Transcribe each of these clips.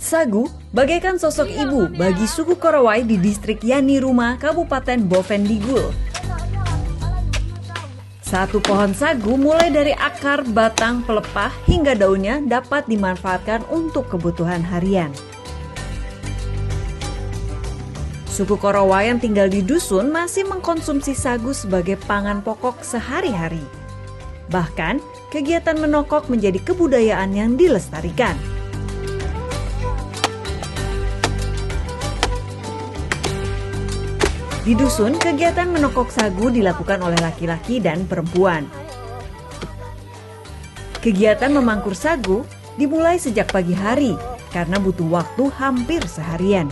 Sagu bagaikan sosok ibu bagi suku Korowai di distrik Yaniruma, Kabupaten Bovendigul. Satu pohon sagu mulai dari akar, batang, pelepah hingga daunnya dapat dimanfaatkan untuk kebutuhan harian. Suku Korowai yang tinggal di dusun masih mengkonsumsi sagu sebagai pangan pokok sehari-hari. Bahkan, kegiatan menokok menjadi kebudayaan yang dilestarikan. Di dusun, kegiatan menokok sagu dilakukan oleh laki-laki dan perempuan. Kegiatan memangkur sagu dimulai sejak pagi hari karena butuh waktu hampir seharian.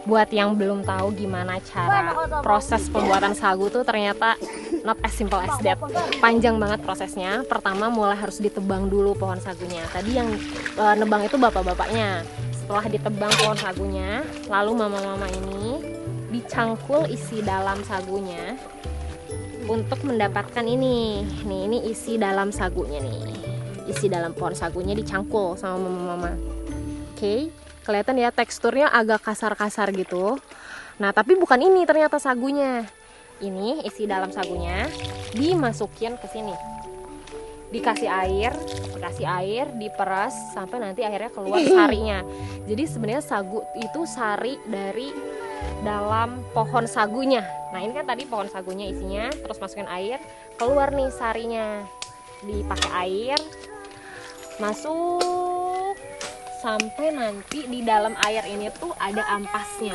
Buat yang belum tahu gimana cara proses pembuatan sagu tuh ternyata not as simple as that. Panjang banget prosesnya. Pertama mulai harus ditebang dulu pohon sagunya. Tadi yang nebang itu bapak-bapaknya. Setelah ditebang pohon sagunya, lalu mama-mama ini dicangkul isi dalam sagunya untuk mendapatkan ini. Nih, ini isi dalam sagunya nih. Isi dalam pohon sagunya dicangkul sama mama-mama. Oke. Kelihatan ya teksturnya agak kasar-kasar gitu. Nah tapi bukan ini ternyata sagunya. Ini isi dalam sagunya dimasukin ke sini. Dikasih air, diperas sampai nanti akhirnya keluar sarinya. Jadi sebenarnya sagu itu sari dari dalam pohon sagunya. Nah ini kan tadi pohon sagunya isinya, terus masukin air, keluar nih sarinya. Dipakai air, masuk. Sampai nanti di dalam air ini tuh ada ampasnya.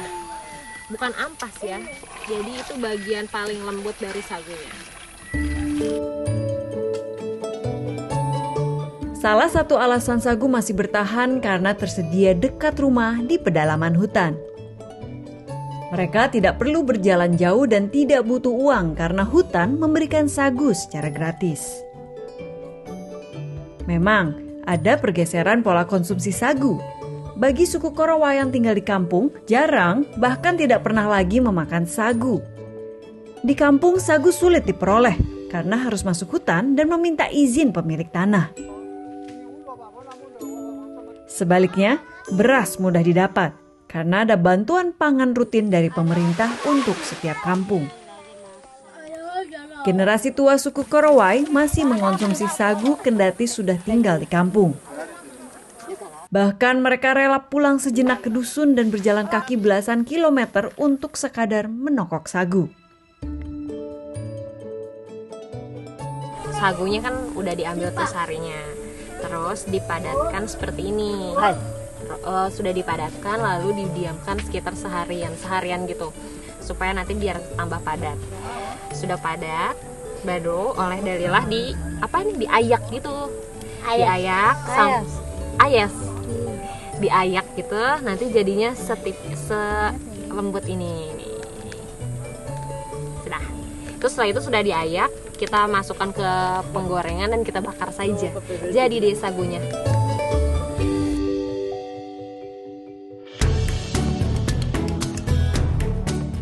Bukan ampas ya. Jadi itu bagian paling lembut dari sagunya. Salah satu alasan sagu masih bertahan karena tersedia dekat rumah di pedalaman hutan. Mereka tidak perlu berjalan jauh dan tidak butuh uang karena hutan memberikan sagu secara gratis. Memang, ada pergeseran pola konsumsi sagu. Bagi suku Korowai yang tinggal di kampung, jarang bahkan tidak pernah lagi memakan sagu. Di kampung sagu sulit diperoleh karena harus masuk hutan dan meminta izin pemilik tanah. Sebaliknya, beras mudah didapat karena ada bantuan pangan rutin dari pemerintah untuk setiap kampung. Generasi tua suku Korowai masih mengonsumsi sagu kendati sudah tinggal di kampung. Bahkan mereka rela pulang sejenak ke dusun dan berjalan kaki belasan kilometer untuk sekadar menokok sagu. Sagunya kan udah diambil tuh sarinya, terus dipadatkan seperti ini. Sudah dipadatkan lalu didiamkan sekitar seharian gitu, supaya nanti biar tambah padat. Sudah padat, baru oleh Dalilah diayak gitu. Diayak diayak gitu, nanti jadinya selembut ini. Sudah. Terus setelah itu sudah diayak, kita masukkan ke penggorengan dan kita bakar saja. Jadi deh sagunya.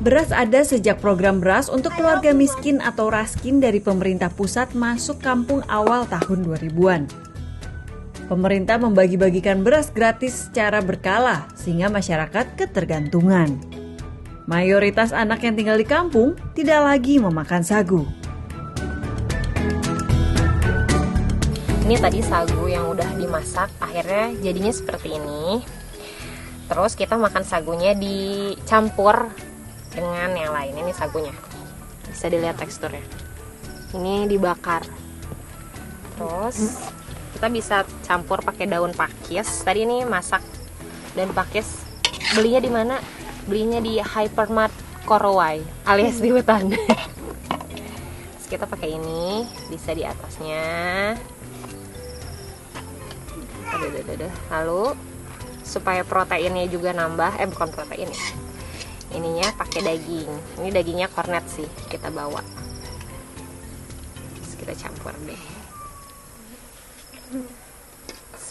Beras ada sejak program beras untuk keluarga miskin atau raskin dari pemerintah pusat masuk kampung awal tahun 2000-an. Pemerintah membagi-bagikan beras gratis secara berkala sehingga masyarakat ketergantungan. Mayoritas anak yang tinggal di kampung tidak lagi memakan sagu. Ini tadi sagu yang udah dimasak, akhirnya jadinya seperti ini. Terus kita makan sagunya dicampur dengan yang lain. Ini sagunya, bisa dilihat teksturnya. Ini dibakar. Terus kita bisa campur pakai daun pakis. Tadi ini masak daun pakis. Belinya di mana? Belinya di Hypermart Korowai alias di hutan. Terus kita pakai ini, bisa di atasnya. Lalu supaya proteinnya juga nambah, bukan protein ya. Ininya pakai daging. Ini dagingnya kornet sih, kita bawa. Terus kita campur deh.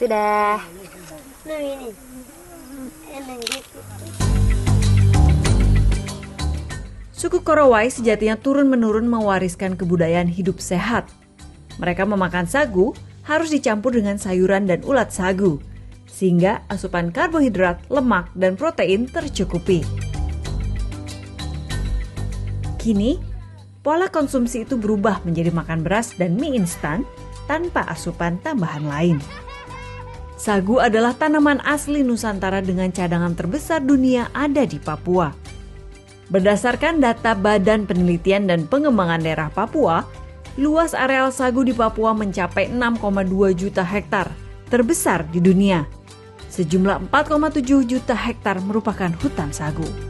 Sudah. Suku Korowai sejatinya turun-menurun mewariskan kebudayaan hidup sehat. Mereka memakan sagu harus dicampur dengan sayuran dan ulat sagu, sehingga asupan karbohidrat, lemak, dan protein tercukupi. Kini, pola konsumsi itu berubah menjadi makan beras dan mie instan tanpa asupan tambahan lain. Sagu adalah tanaman asli Nusantara dengan cadangan terbesar dunia ada di Papua. Berdasarkan data Badan Penelitian dan Pengembangan Daerah Papua, luas areal sagu di Papua mencapai 6,2 juta hektar, terbesar di dunia. Sejumlah 4,7 juta hektar merupakan hutan sagu.